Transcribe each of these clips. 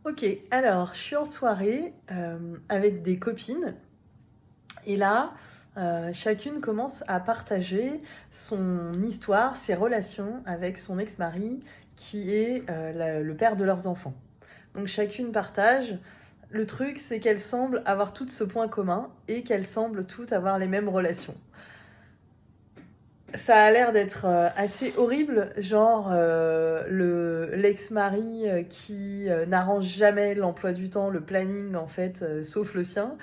Ok, alors je suis en soirée avec des copines et là, chacune commence à partager son histoire, ses relations avec son ex-mari qui est le père de leurs enfants. Donc chacune partage. Le truc, c'est qu'elles semblent avoir toutes ce point commun et qu'elles semblent toutes avoir les mêmes relations. Ça a l'air d'être assez horrible, genre l'ex-mari qui n'arrange jamais l'emploi du temps, le planning en fait, sauf le sien.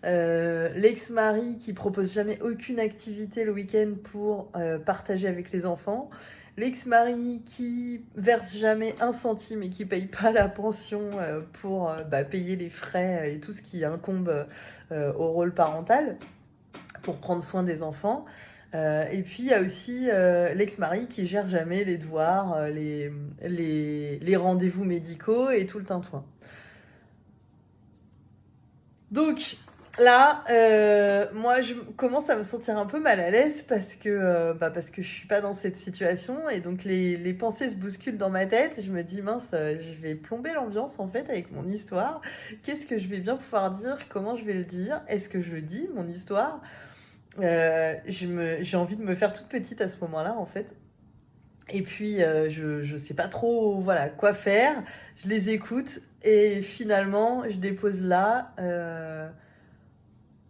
L'ex-mari qui propose jamais aucune activité le week-end pour partager avec les enfants. L'ex-mari qui verse jamais un centime et qui paye pas la pension pour payer les frais et tout ce qui incombe au rôle parental pour prendre soin des enfants. Et puis il y a aussi l'ex-mari qui gère jamais les devoirs, les rendez-vous médicaux et tout le tintouin. Donc là, moi je commence à me sentir un peu mal à l'aise parce que je suis pas dans cette situation et donc les pensées se bousculent dans ma tête et je me dis mince, je vais plomber l'ambiance en fait avec mon histoire. Qu'est-ce que je vais bien pouvoir dire? Comment je vais le dire? Est-ce que je le dis, mon histoire? J'ai envie de me faire toute petite à ce moment-là, en fait. Et puis, je sais pas trop, voilà, quoi faire. Je les écoute et finalement, je dépose là,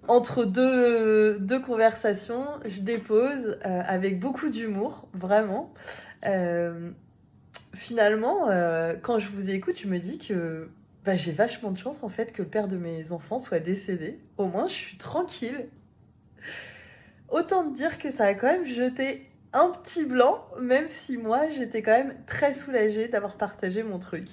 entre deux conversations, je dépose avec beaucoup d'humour, vraiment. Euh, Finalement, quand je vous écoute, je me dis que j'ai vachement de chance, en fait, que le père de mes enfants soit décédé. Au moins, je suis tranquille. Autant te dire que ça a quand même jeté un petit blanc, même si moi j'étais quand même très soulagée d'avoir partagé mon truc.